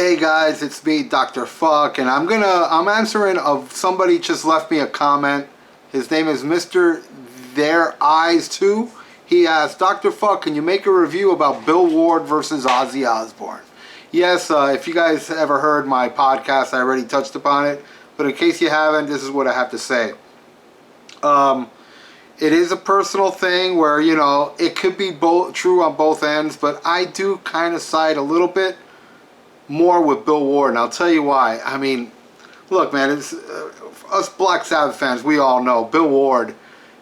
Hey guys, it's me, Dr. Fuck, and I'm answering somebody just left me a comment. His name is Mr. Their Eyes Too. He asked, Dr. Fuck, can you make a review about Bill Ward versus Ozzy Osbourne? Yes, if you guys ever heard my podcast, I already touched upon it, but in case you haven't, this is what I have to say. It is a personal thing where, you know, it could be true on both ends, but I do kind of side a little bit more with Bill Ward, and I'll tell you why. I mean, look, man, it's us Black Sabbath fans, we all know Bill Ward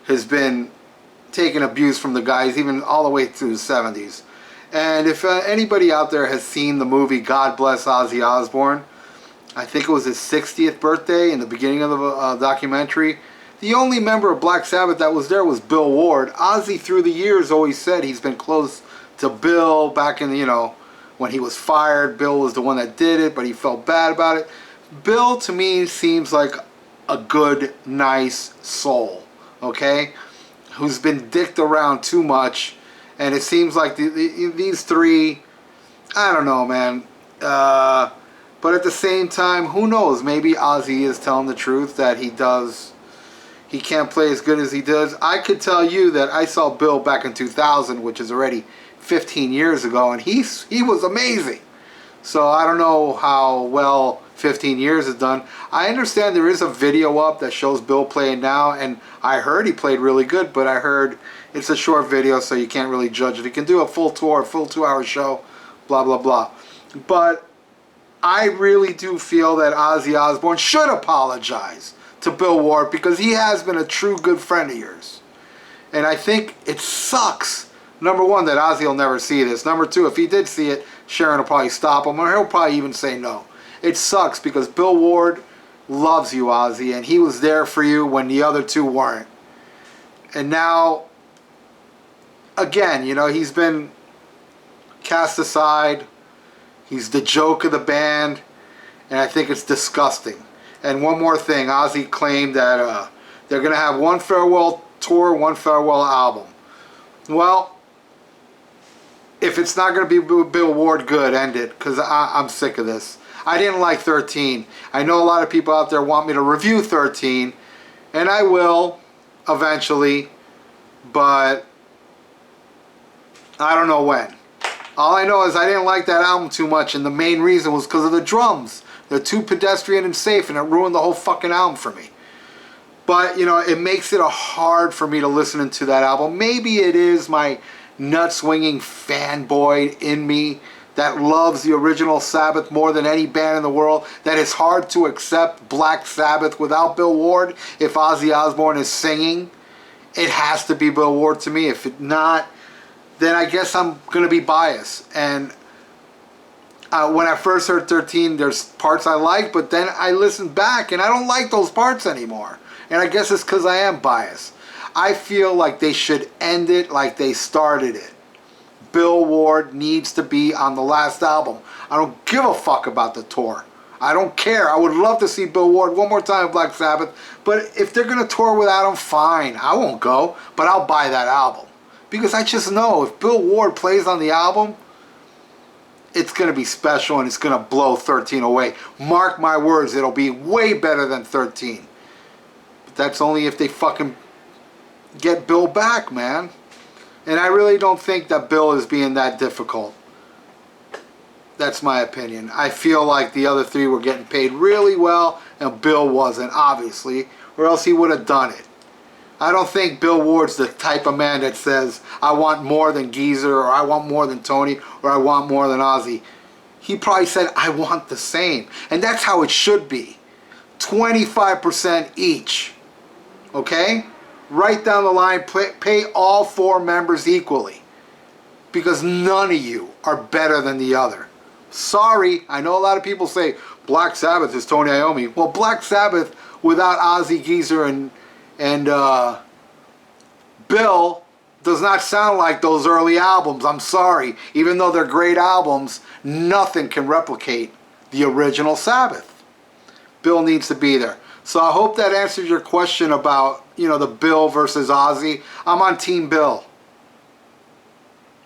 has been taking abuse from the guys even all the way through the 70s. And if anybody out there has seen the movie God Bless Ozzy Osbourne, I think it was his 60th birthday in the beginning of the documentary. The only member of Black Sabbath that was there was Bill Ward. Ozzy, through the years, always said he's been close to Bill back in, you know, when he was fired. Bill was the one that did it, but he felt bad about it. Bill, to me, seems like a good, nice soul, okay? Who's been dicked around too much. And it seems like these three, I don't know, man. But at the same time, who knows? Maybe Ozzy is telling the truth that he can't play as good as he does. I could tell you that I saw Bill back in 2000, which is already 15 years ago, and he was amazing. So I don't know how well 15 years is done. I understand there is a video up that shows Bill playing now, and I heard he played really good, but I heard it's a short video, so you can't really judge it. He can do a full tour, a full 2-hour show, blah, blah, blah. But I really do feel that Ozzy Osbourne should apologize to Bill Ward, because he has been a true good friend of yours. And I think it sucks, number one, that Ozzy will never see this. Number two, if he did see it, Sharon will probably stop him, or he'll probably even say no. It sucks because Bill Ward loves you, Ozzy, and he was there for you when the other two weren't. And now, again, you know, he's been cast aside. He's the joke of the band, and I think it's disgusting. And one more thing, Ozzy claimed that they're going to have one farewell tour, one farewell album. Well, if it's not going to be Bill Ward, good, end it, because I'm sick of this. I didn't like 13. I know a lot of people out there want me to review 13, and I will eventually, but I don't know when. All I know is I didn't like that album too much, and the main reason was because of the drums. They're too pedestrian and safe, and it ruined the whole fucking album for me. But, you know, it makes it hard for me to listen to that album. Maybe it is my nut-swinging fanboy in me that loves the original Sabbath more than any band in the world, that it's hard to accept Black Sabbath without Bill Ward. If Ozzy Osbourne is singing, it has to be Bill Ward to me. If it's not, then I guess I'm going to be biased. And when I first heard 13, there's parts I like, but then I listened back and I don't like those parts anymore. And I guess it's because I am biased. I feel like they should end it like they started it. Bill Ward needs to be on the last album. I don't give a fuck about the tour. I don't care. I would love to see Bill Ward one more time with Black Sabbath, but if they're going to tour without him, fine. I won't go, but I'll buy that album. Because I just know if Bill Ward plays on the album, it's going to be special and it's going to blow 13 away. Mark my words, it'll be way better than 13. But that's only if they fucking get Bill back, man. And I really don't think that Bill is being that difficult. That's my opinion. I feel like the other three were getting paid really well and Bill wasn't, obviously, or else he would have done it. I don't think Bill Ward's the type of man that says, I want more than Geezer, or I want more than Tony, or I want more than Ozzy. He probably said, I want the same. And that's how it should be. 25% each. Okay? Right down the line, pay all four members equally. Because none of you are better than the other. Sorry, I know a lot of people say, Black Sabbath is Tony Iommi. Well, Black Sabbath without Ozzy, Geezer, and Bill does not sound like those early albums. I'm sorry. Even though they're great albums, nothing can replicate the original Sabbath. Bill needs to be there. So I hope that answers your question about, you know, the Bill versus Ozzy. I'm on Team Bill.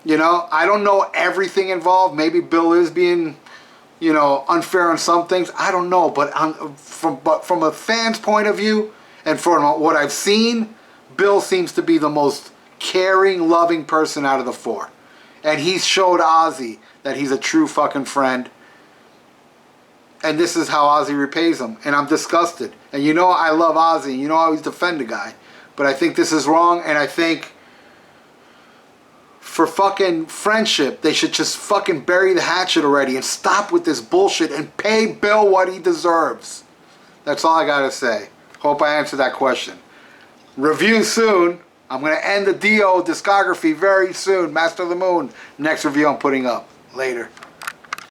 You know, I don't know everything involved. Maybe Bill is being you know, unfair on some things. I don't know, but from a fan's point of view and from what I've seen, Bill seems to be the most caring, loving person out of the four. And he's showed Ozzy that he's a true fucking friend. And this is how Ozzy repays him. And I'm disgusted. And you know I love Ozzy. And you know I always defend the guy. But I think this is wrong. And I think for fucking friendship, they should just fucking bury the hatchet already and stop with this bullshit and pay Bill what he deserves. That's all I gotta say. Hope I answered that question. Review soon. I'm going to end the Dio discography very soon. Master of the Moon. Next review I'm putting up. Later.